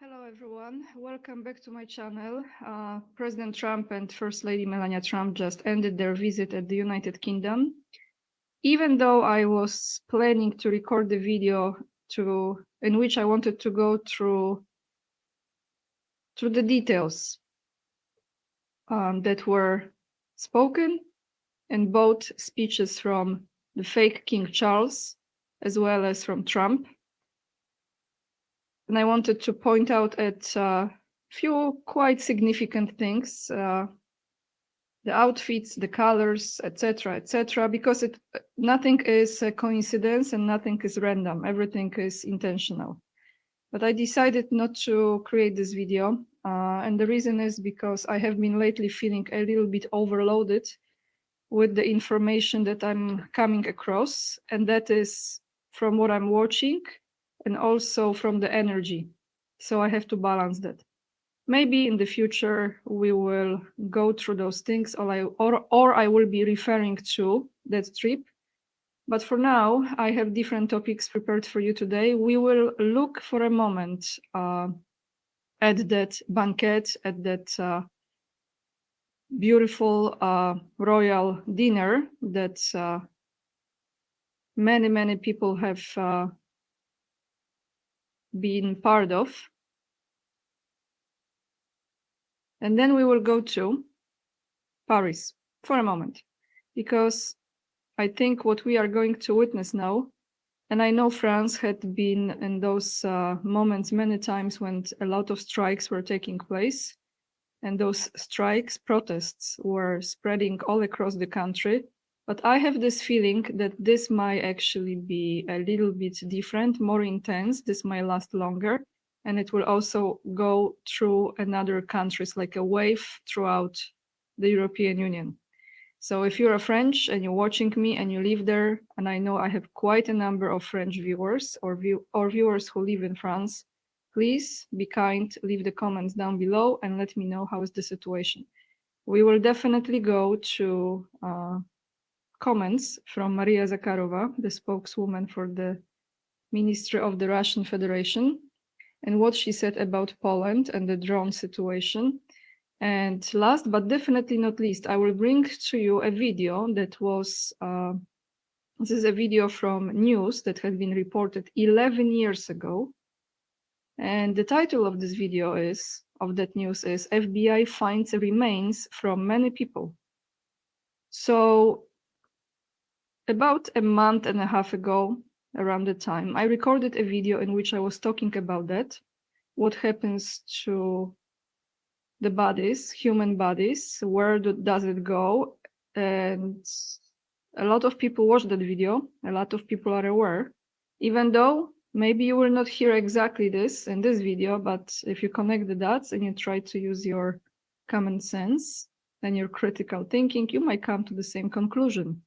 Hello everyone, welcome back to my channel. President Trump and First Lady Melania Trump just ended their visit at the United Kingdom. Even though I was planning to record the video in which I wanted to go through the details that were spoken in both speeches from the fake King Charles as well as from Trump. And I wanted to point out at a few quite significant things, the outfits, the colors, etc., because nothing is a coincidence and nothing is random. Everything is intentional. But I decided not to create this video, and the reason is because I have been lately feeling a little bit overloaded with the information that I'm coming across, and that is from what I'm watching and also from the energy. So I have to balance that. Maybe in the future we will go through those things, or I will be referring to that trip. But for now, I have different topics prepared for you today. We will look for a moment at that banquet, at that beautiful royal dinner that many people have been part of. And then we will go to Paris for a moment, because I think what we are going to witness now, and I know France had been in those moments many times when a lot of strikes were taking place, and those strikes, protests were spreading all across the country. But I have this feeling that this might actually be a little bit different, more intense. This might last longer, and it will also go through another countries, like a wave throughout the European Union. So if you're a French and you're watching me and you live there, and I know I have quite a number of French viewers or viewers who live in France, please be kind, leave the comments down below and let me know how is the situation. We will definitely go to comments from Maria Zakharova, the spokeswoman for the Ministry of the Russian Federation, and what she said about Poland and the drone situation. And last but definitely not least, I will bring to you a video that was, this is a video from news that had been reported 11 years ago. And the title of this video of that news is FBI finds remains from many people. So about a month and a half ago, around the time, I recorded a video in which I was talking about that, what happens to the bodies, human bodies, where does it go? And a lot of people watch that video, a lot of people are aware, even though maybe you will not hear exactly this in this video, but if you connect the dots and you try to use your common sense and your critical thinking, you might come to the same conclusion.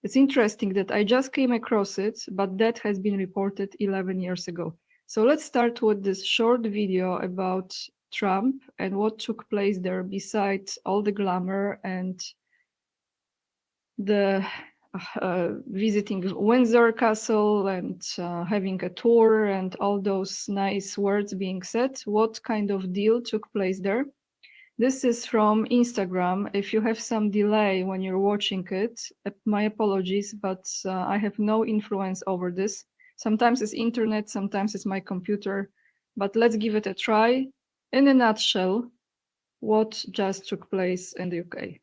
It's interesting that I just came across it, but that has been reported 11 years ago. So let's start with this short video about Trump and what took place there, besides all the glamour and the visiting Windsor Castle and having a tour and all those nice words being said. What kind of deal took place there? This is from Instagram. If you have some delay when you're watching it, my apologies, but I have no influence over this. Sometimes it's internet, sometimes it's my computer, but let's give it a try. In a nutshell, what just took place in the UK.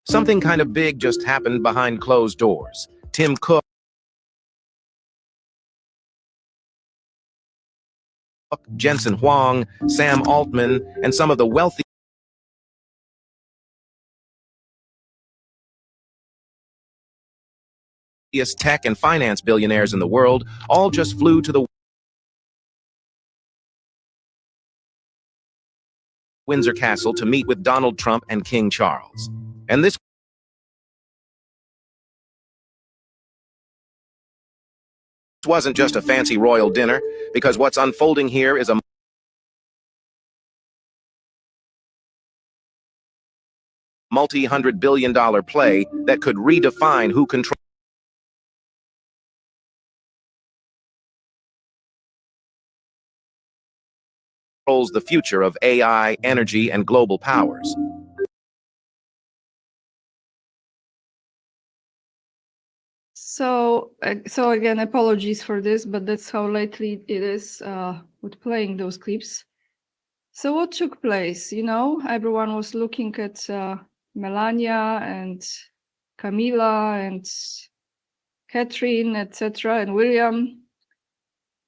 Something kind of big just happened behind closed doors. Tim Cook, Jensen Huang, Sam Altman, and some of the wealthiest tech and finance billionaires in the world all just flew to the Windsor Castle to meet with Donald Trump and King Charles. And this wasn't just a fancy royal dinner, because what's unfolding here is a multi-hundred billion dollar play that could redefine who controls the future of AI, energy, and global powers. So again, apologies for this, but that's how lately it is with playing those clips. So what took place? You know, everyone was looking at Melania and Camila and Catherine, etc., and William.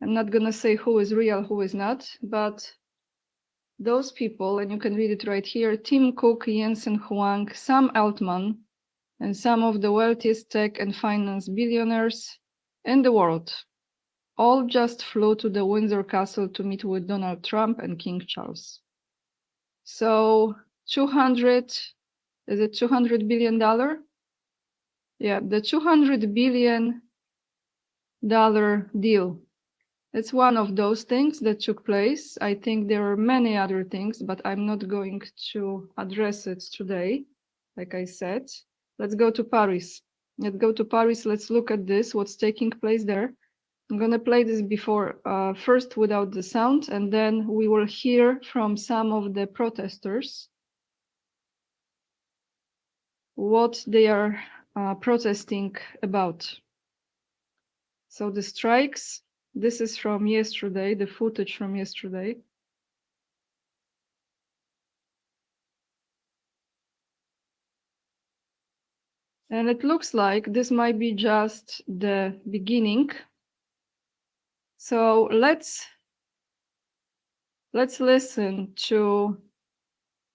I'm not gonna say who is real, who is not, but those people, and you can read it right here: Tim Cook, Jensen Huang, Sam Altman, and some of the wealthiest tech and finance billionaires in the world, all just flew to the Windsor Castle to meet with Donald Trump and King Charles. So 200, is it $200 billion? Yeah, the $200 billion deal. It's one of those things that took place. I think there are many other things, but I'm not going to address it today. Like I said, let's go to Paris. Let's go to Paris. Let's look at this, what's taking place there. I'm going to play this before, first without the sound, and then we will hear from some of the protesters what they are protesting about. So the strikes, this is from yesterday, the footage from yesterday. And it looks like this might be just the beginning. So let's listen to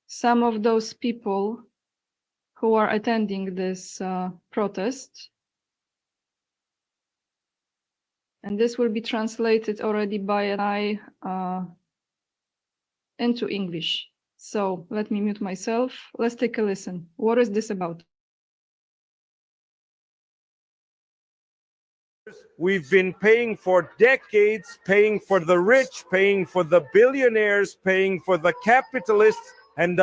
some of those people who are attending this protest. And this will be translated already by an eye into English. So let me mute myself. Let's take a listen. What is this about? We've been paying for decades, paying for the rich, paying for the billionaires, paying for the capitalists, and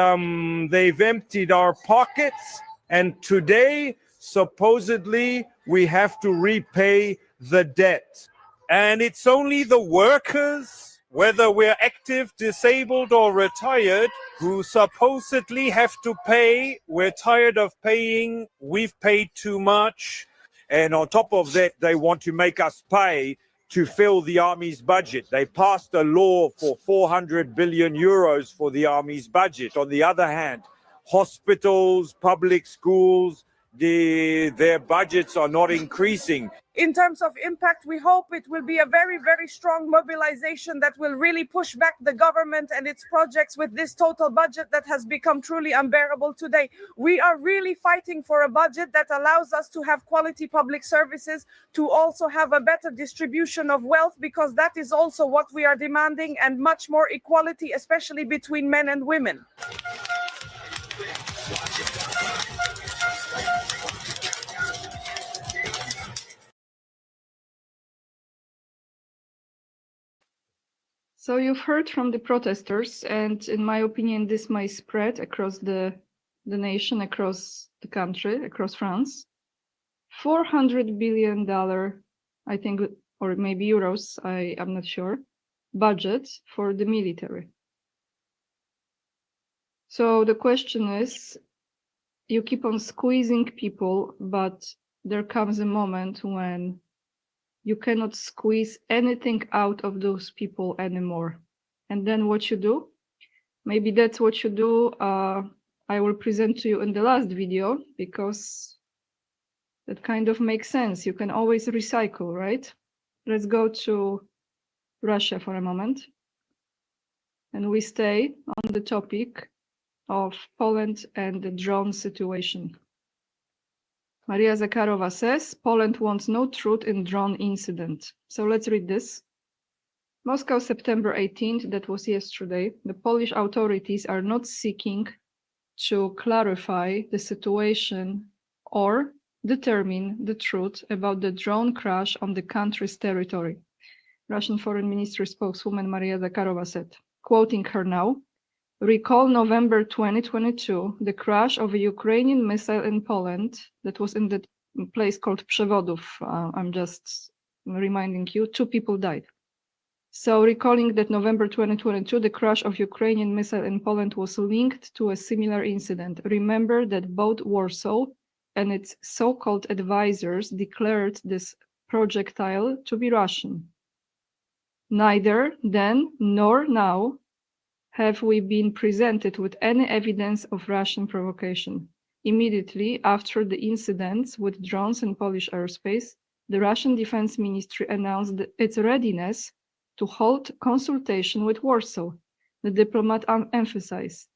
they've emptied our pockets. And today, supposedly, we have to repay the debt. And it's only the workers, whether we're active, disabled, or retired, who supposedly have to pay. We're tired of paying. We've paid too much. And on top of that, they want to make us pay to fill the army's budget. They passed a law for 400 billion euros for the army's budget. On the other hand, hospitals, public schools, their budgets are not increasing. In terms of impact, we hope it will be a very, very strong mobilization that will really push back the government and its projects with this total budget that has become truly unbearable today. We are really fighting for a budget that allows us to have quality public services, to also have a better distribution of wealth, because that is also what we are demanding, and much more equality, especially between men and women. So you've heard from the protesters, and in my opinion, this might spread across the nation, across the country, across France. $400 billion, I think, or maybe euros, I'm not sure, budget for the military. So the question is, you keep on squeezing people, but there comes a moment when you cannot squeeze anything out of those people anymore. And then what you do? Maybe that's what you do. I will present to you in the last video, because that kind of makes sense. You can always recycle, right? Let's go to Russia for a moment. And we stay on the topic of Poland and the drone situation. Maria Zakharova says, Poland wants no truth in drone incident. So let's read this. Moscow, September 18th, that was yesterday. The Polish authorities are not seeking to clarify the situation or determine the truth about the drone crash on the country's territory. Russian Foreign Ministry spokeswoman Maria Zakharova said, quoting her now, Recall November 2022, the crash of a Ukrainian missile in Poland that was in the place called Przewodów. I'm just reminding you, 2 people died. So recalling that November 2022, the crash of Ukrainian missile in Poland was linked to a similar incident. Remember that both Warsaw and its so-called advisors declared this projectile to be Russian. Neither then nor now have we been presented with any evidence of Russian provocation. Immediately after the incidents with drones in Polish airspace, the Russian Defense Ministry announced its readiness to hold consultation with Warsaw, the diplomat emphasized.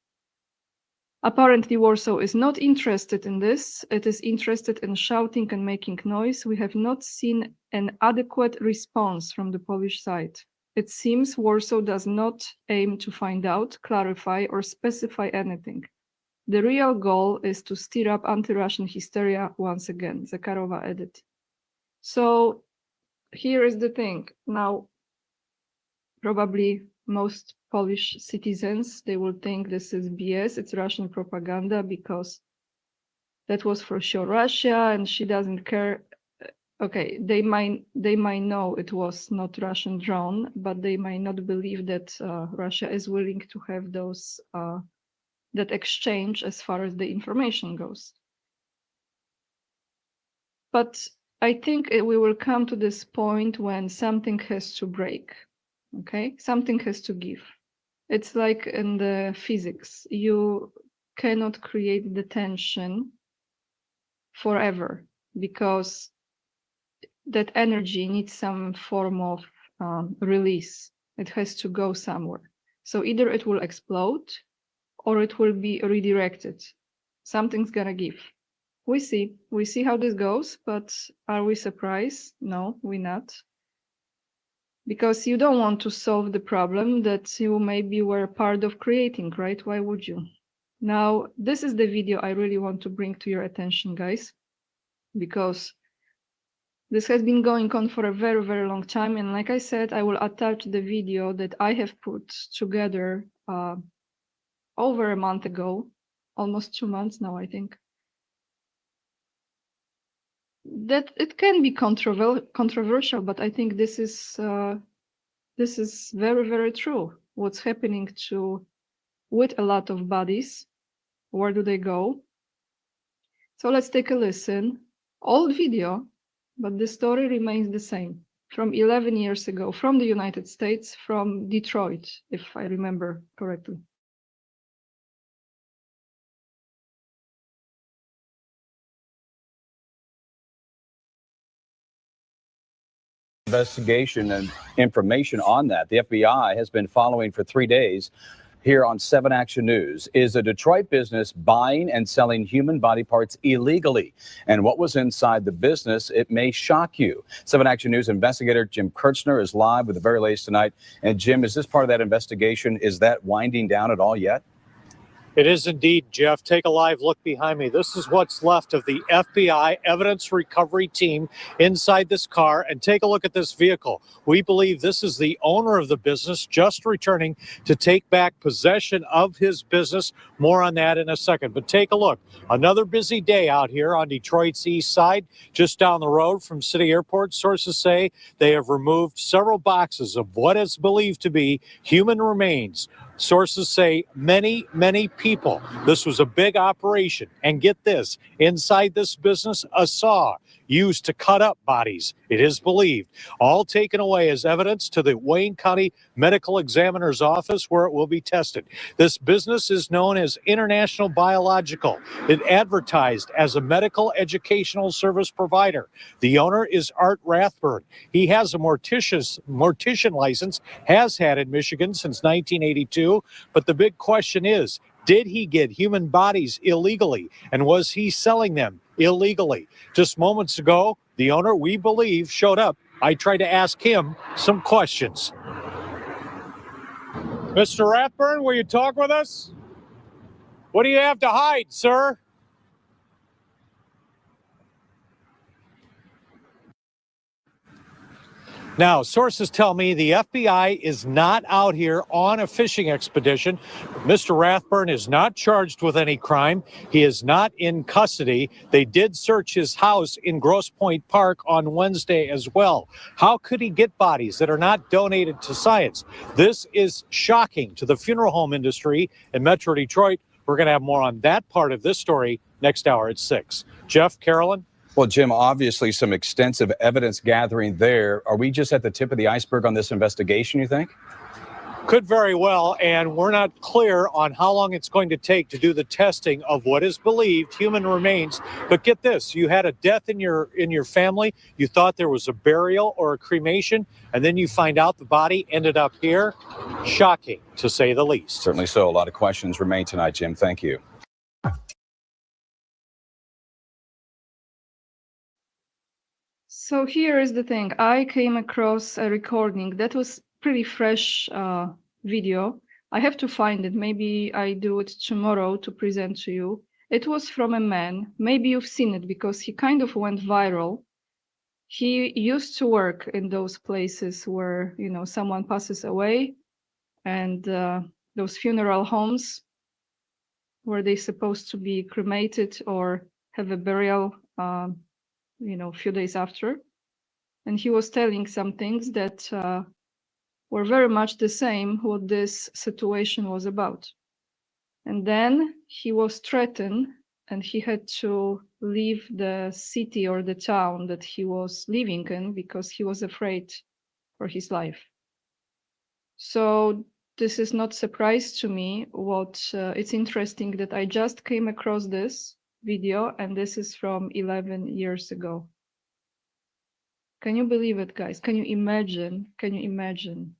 Apparently, Warsaw is not interested in this. It is interested in shouting and making noise. We have not seen an adequate response from the Polish side. It seems Warsaw does not aim to find out, clarify, or specify anything. The real goal is to stir up anti-Russian hysteria once again, Zakharova added. So here is the thing. Now, probably most Polish citizens, they will think this is BS, it's Russian propaganda, because that was for sure Russia and she doesn't care. Okay, they might know it was not Russian drone, but they might not believe that Russia is willing to have those that exchange as far as the information goes. But I think we will come to this point when something has to break. Okay, something has to give. It's like in the physics, you cannot create the tension forever because that energy needs some form of release. It has to go somewhere. So either it will explode or it will be redirected. Something's gonna give. We see how this goes, but are we surprised? No, we're not. Because you don't want to solve the problem that you maybe were part of creating, right? Why would you? Now, this is the video I really want to bring to your attention, guys, because this has been going on for a very, very long time. And like I said, I will attach the video that I have put together over a month ago, almost 2 months now, I think. That it can be controversial, but I think this is very, very true. What's happening with a lot of bodies? Where do they go? So let's take a listen. Old video, but the story remains the same. From 11 years ago, from the United States, from Detroit, if I remember correctly. Investigation and information on that. The FBI has been following for 3 days here on 7 Action News. Is a Detroit business buying and selling human body parts illegally? And what was inside the business? It may shock you. 7 Action News investigator Jim Kirchner is live with the very latest tonight. And Jim, is this part of that investigation? Is that winding down at all yet? It is indeed, Jeff. Take a live look behind me. This is what's left of the FBI evidence recovery team inside this car. And take a look at this vehicle. We believe this is the owner of the business just returning to take back possession of his business. More on that in a second. But take a look. Another busy day out here on Detroit's east side, just down the road from City Airport. Sources say they have removed several boxes of what is believed to be human remains. Sources say many, many people. This was a big operation. And get this, inside this business, a saw used to cut up bodies, it is believed, all taken away as evidence to the Wayne County Medical Examiner's Office where it will be tested. This business is known as International Biological. It advertised as a medical educational service provider. The owner is Art Rathburn. He has a mortician license, has had in Michigan since 1982, but the big question is, did he get human bodies illegally? And was he selling them illegally? Just moments ago, the owner, we believe, showed up. I tried to ask him some questions. Mr. Rathburn, will you talk with us? What do you have to hide, sir? Now, sources tell me the FBI is not out here on a fishing expedition. Mr. Rathburn is not charged with any crime. He is not in custody. They did search his house in Grosse Pointe Park on Wednesday as well. How could he get bodies that are not donated to science? This is shocking to the funeral home industry in Metro Detroit. We're going to have more on that part of this story next hour at 6. Jeff, Carolyn? Well, Jim, obviously some extensive evidence gathering there. Are we just at the tip of the iceberg on this investigation, you think? Could very well, and we're not clear on how long it's going to take to do the testing of what is believed human remains. But get this, you had a death in your family, you thought there was a burial or a cremation, and then you find out the body ended up here. Shocking, to say the least. Certainly so. A lot of questions remain tonight, Jim. Thank you. So here is the thing. I came across a recording that was pretty fresh video. I have to find it. Maybe I do it tomorrow to present to you. It was from a man. Maybe you've seen it because he kind of went viral. He used to work in those places where, you know, someone passes away, and those funeral homes where they're supposed to be cremated or have a burial you know, a few days after. And he was telling some things that were very much the same what this situation was about. And then he was threatened and he had to leave the city or the town that he was living in because he was afraid for his life. So this is not surprise to me. What it's interesting that I just came across this video, and this is from 11 years ago. Can you believe it, guys? Can you imagine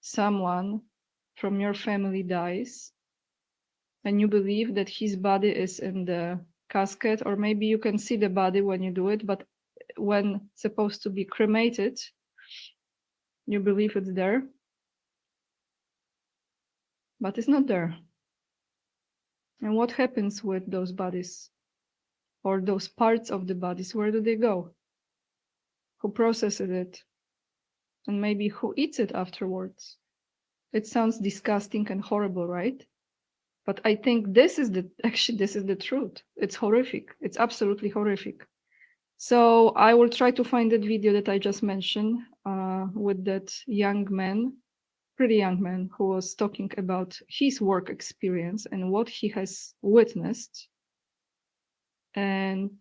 someone from your family dies and you believe that his body is in the casket, or maybe you can see the body when you do it, but when it's supposed to be cremated, you believe it's there, but it's not there. And what happens with those bodies or those parts of the bodies? Where do they go? Who processes it? And maybe who eats it afterwards? It sounds disgusting and horrible, right? But I think this is the truth. It's horrific. It's absolutely horrific. So I will try to find that video that I just mentioned with that young man, pretty young man, who was talking about his work experience and what he has witnessed. And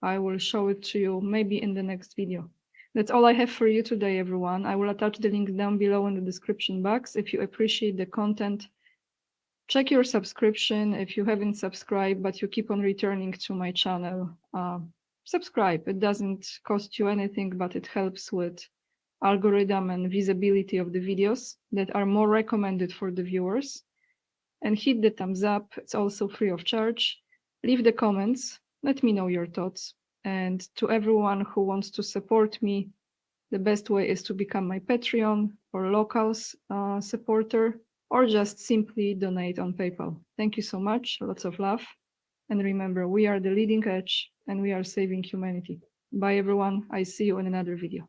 I will show it to you maybe in the next video. That's all I have for you today, everyone. I will attach the link down below in the description box. If you appreciate the content, check your subscription. If you haven't subscribed, but you keep on returning to my channel, subscribe. It doesn't cost you anything, but it helps with algorithm and visibility of the videos that are more recommended for the viewers. And hit the thumbs up. It's also free of charge. Leave the comments. Let me know your thoughts. And to everyone who wants to support me, the best way is to become my Patreon or Locals supporter, or just simply donate on PayPal. Thank you so much. Lots of love. And remember, we are the leading edge and we are saving humanity. Bye, everyone. I see you in another video.